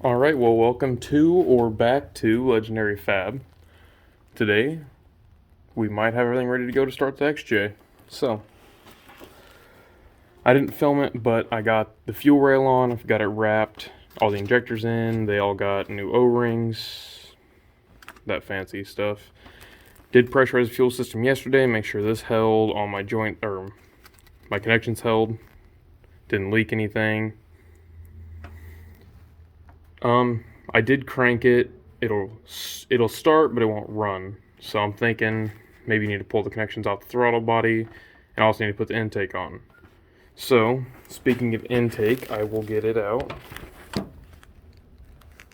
Alright, well, welcome to or back to Legendary Fab. Today, we might have everything ready to go to start the XJ. So, I didn't film it, but I got the fuel rail on, I've got it wrapped, all the injectors in, they all got new O-rings, that fancy stuff. Did pressurize the fuel system yesterday, make sure this held, all my my connections held, didn't leak anything. I did crank it. It'll start, but it won't run. So I'm thinking maybe you need to pull the connections off the throttle body, and also need to put the intake on. So speaking of intake, I will get it out.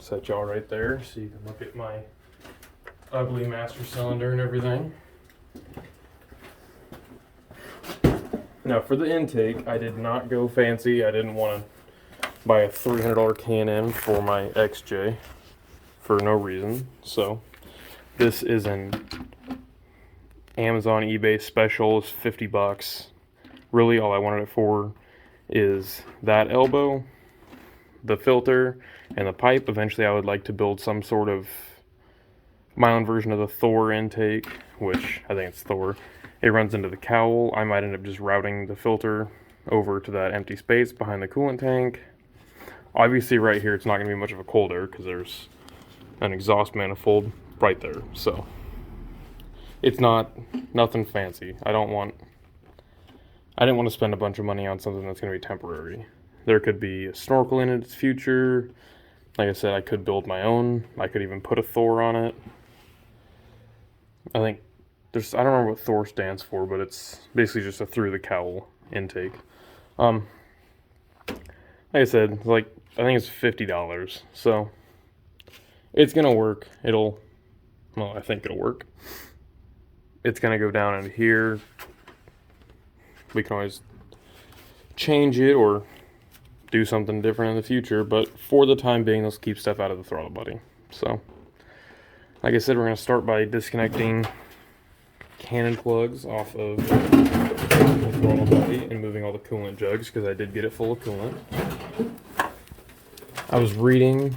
Set y'all right there so you can look at my ugly master cylinder and everything. Now for the intake, I did not go fancy. I didn't want to buy a $300 K&N for my XJ for no reason. So this is an Amazon eBay special. It's 50 bucks. Really all I wanted it for is that elbow, the filter, and the pipe. Eventually I would like to build some sort of my own version of the Thor intake, which I think it's Thor. It runs into the cowl. I might end up just routing the filter over to that empty space behind the coolant tank. Obviously right here it's not going to be much of a cold air because there's an exhaust manifold right there. So it's nothing fancy. I didn't want to spend a bunch of money on something that's going to be temporary. There could be a snorkel in its future. Like I said, I could build my own. I could even put a Thor on it. I think I don't remember what Thor stands for, but it's basically just a through the cowl intake. Like I said, I think it's $50. So it's gonna work. I think it'll work. It's gonna go down into here. We can always change it or do something different in the future, but for the time being, let's keep stuff out of the throttle body. So, like I said, we're gonna start by disconnecting cannon plugs off of the throttle body and moving all the coolant jugs because I did get it full of coolant. I was reading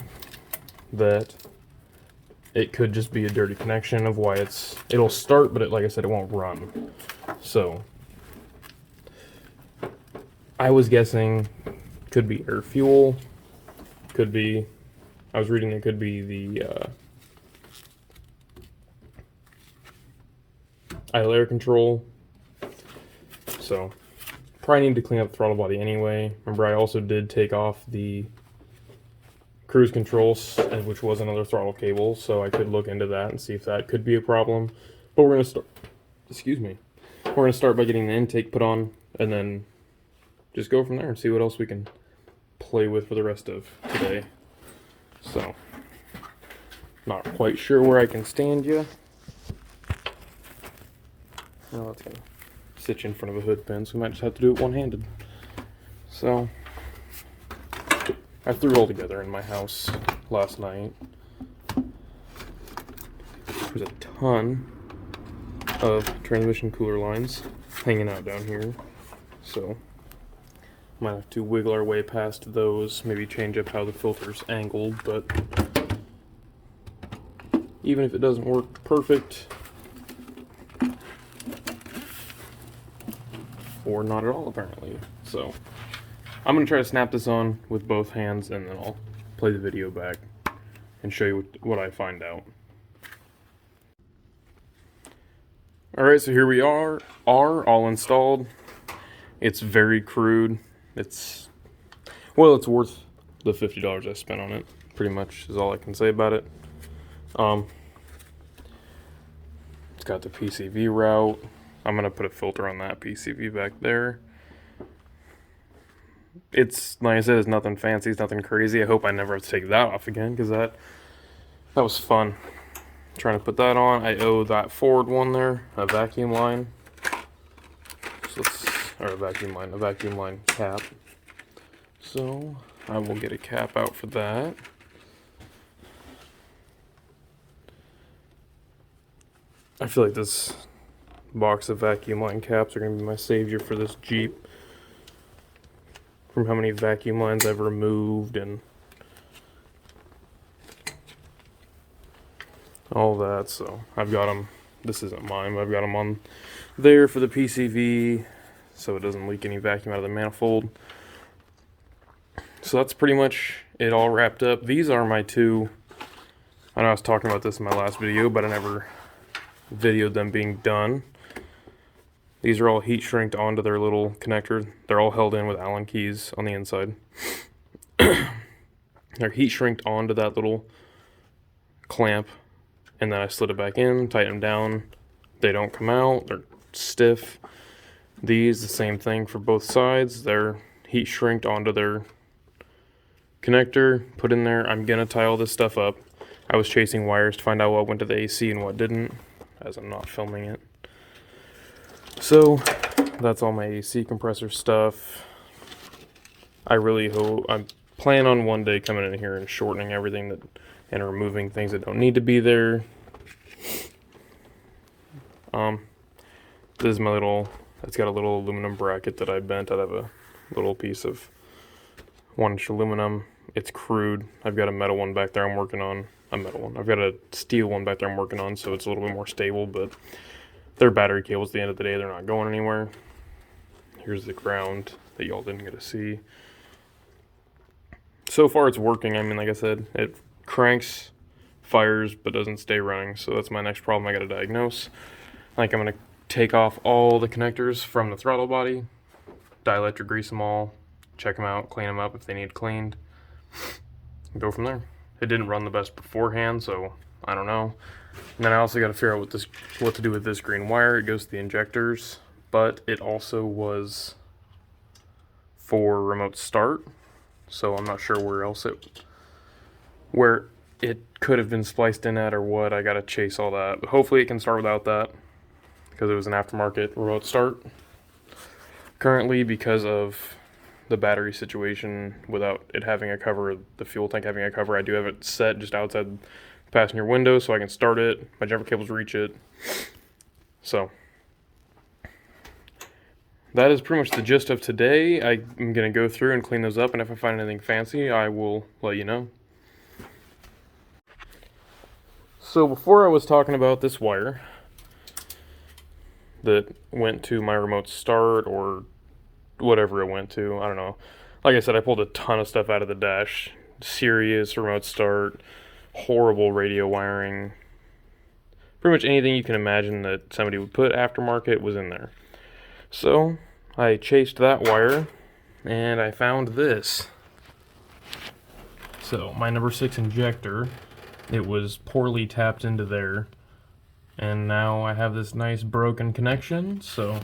that it could just be a dirty connection of why it'll start, but like I said, it won't run. So I was guessing could be air fuel, I was reading it could be the idle air control. So probably need to clean up the throttle body anyway. Remember, I also did take off the cruise controls, which was another throttle cable, so I could look into that and see if that could be a problem. But we're gonna start. We're gonna start by getting the intake put on, and then just go from there and see what else we can play with for the rest of today. So, not quite sure where I can stand you. No, that's gonna sit you in front of a hood pin, so we might just have to do it one-handed. So, I threw it all together in my house last night. There's a ton of transmission cooler lines hanging out down here, so might have to wiggle our way past those, maybe change up how the filter's angled, but even if it doesn't work perfect, or not at all apparently. So I'm going to try to snap this on with both hands, and then I'll play the video back and show you what I find out. Alright, so here we are all installed. It's very crude. It's worth the $50 I spent on it, pretty much is all I can say about it. It's got the PCV route. I'm going to put a filter on that PCV back there. It's, like I said, it's nothing fancy, it's nothing crazy. I hope I never have to take that off again, because that was fun. Trying to put that on. I owe that forward one there a vacuum line. So a vacuum line cap. So I will get a cap out for that. I feel like this box of vacuum line caps are going to be my savior for this Jeep. From how many vacuum lines I've removed and all that. So I've got them, this isn't mine, but I've got them on there for the PCV so it doesn't leak any vacuum out of the manifold. So that's pretty much it all wrapped up. These are my two, I know I was talking about this in my last video, but I never videoed them being done. These are all heat shrinked onto their little connector. They're all held in with Allen keys on the inside. They're heat shrinked onto that little clamp, and then I slid it back in, tighten them down. They don't come out, they're stiff. These, the same thing for both sides. They're heat shrinked onto their connector, put in there. I'm gonna tie all this stuff up. I was chasing wires to find out what went to the AC and what didn't, as I'm not filming it. So that's all my AC compressor stuff. I really hope, I'm planning on one day coming in here and shortening everything that, and removing things that don't need to be there. This is my little, it's got a little aluminum bracket that I bent out of a little piece of 1-inch aluminum. It's crude. I've got a metal one back there I'm working on. A metal one. I've got a steel one back there I'm working on, so it's a little bit more stable, but they're battery cables at the end of the day. They're not going anywhere. Here's the ground that y'all didn't get to see. So far it's working. I mean, like I said, it cranks, fires, but doesn't stay running. So that's my next problem I gotta diagnose. I think I'm gonna take off all the connectors from the throttle body, dielectric grease them all, check them out, clean them up if they need cleaned, and go from there. It didn't run the best beforehand, so I don't know. And then I also got to figure out what to do with this green wire. It goes to the injectors, but it also was for remote start, so I'm not sure where it could have been spliced in at or what. I got to chase all that, but hopefully it can start without that because it was an aftermarket remote start. Currently, because of the battery situation, without it having a cover, the fuel tank having a cover, I do have it set just outside the passenger window so I can start it. My jumper cables reach it. So that is pretty much the gist of today. I'm going to go through and clean those up, and if I find anything fancy, I will let you know. So before I was talking about this wire that went to my remote start or whatever it went to, I don't know. Like I said, I pulled a ton of stuff out of the dash. Serious remote start, horrible radio wiring. Pretty much anything you can imagine that somebody would put aftermarket was in there. So I chased that wire and I found this. So my number 6 injector, it was poorly tapped into there. And now I have this nice broken connection, so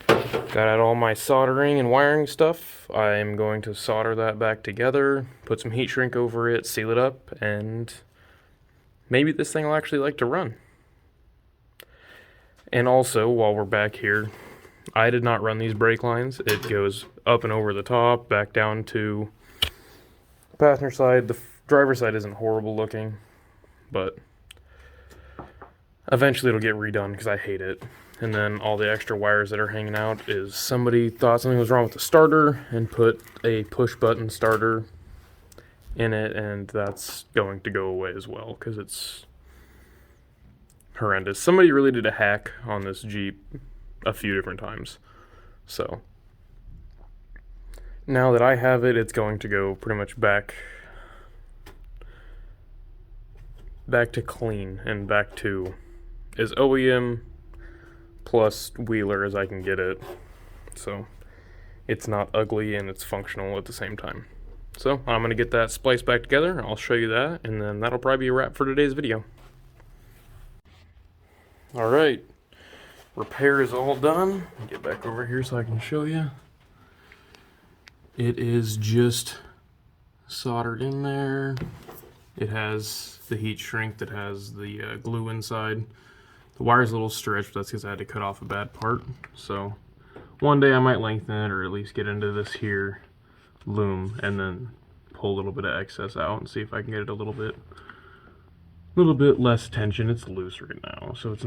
got out all my soldering and wiring stuff. I'm going to solder that back together, put some heat shrink over it, seal it up, and maybe this thing will actually like to run. And also, while we're back here, I did not run these brake lines. It goes up and over the top, back down to the passenger side. The driver's side isn't horrible looking, but eventually it'll get redone because I hate it. And then all the extra wires that are hanging out is somebody thought something was wrong with the starter and put a push button starter in it, and that's going to go away as well because it's horrendous. Somebody really did a hack on this Jeep a few different times. So now that I have it, it's going to go pretty much back to clean and back to as OEM plus Wheeler as I can get it. So it's not ugly and it's functional at the same time. So I'm going to get that spliced back together. I'll show you that, and then that'll probably be a wrap for today's video. Alright, repair is all done. Get back over here so I can show you. It is just soldered in there. It has the heat shrink that has the glue inside. The wire's a little stretched, but that's because I had to cut off a bad part. So one day I might lengthen it, or at least get into this here loom and then pull a little bit of excess out and see if I can get it a little bit less tension. It's loose right now, so it's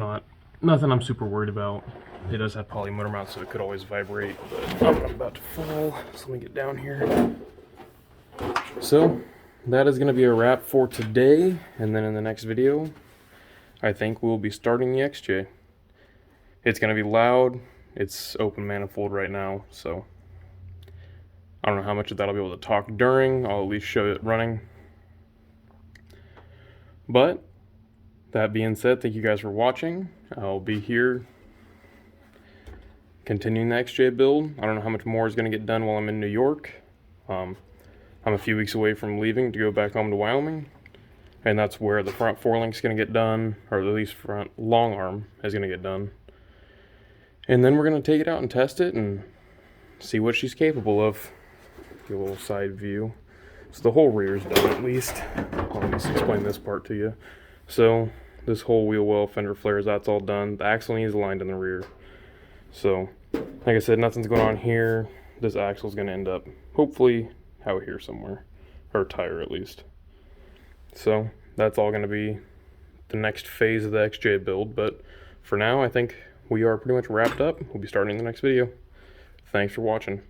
nothing I'm super worried about. It does have poly motor mount, so it could always vibrate, but I'm about to fall, so let me get down here. So that is going to be a wrap for today, and then in the next video I think we'll be starting the XJ. It's going to be loud. It's open manifold right now, so I don't know how much of that I'll be able to talk during. I'll at least show it running. But that being said, thank you guys for watching. I'll be here continuing the XJ build. I don't know how much more is going to get done while I'm in New York. I'm a few weeks away from leaving to go back home to Wyoming, and that's where the front forelink's going to get done, or at least front long arm is going to get done. And then we're going to take it out and test it and see what she's capable of. Get a little side view. So the whole rear is done at least. I'll just explain this part to you. So this whole wheel well, fender flares, that's all done. The axle needs aligned in the rear. So like I said, nothing's going on here. This axle is going to end up hopefully out here somewhere, or tire at least. So that's all going to be the next phase of the XJ build. But for now, I think we are pretty much wrapped up. We'll be starting the next video. Thanks for watching.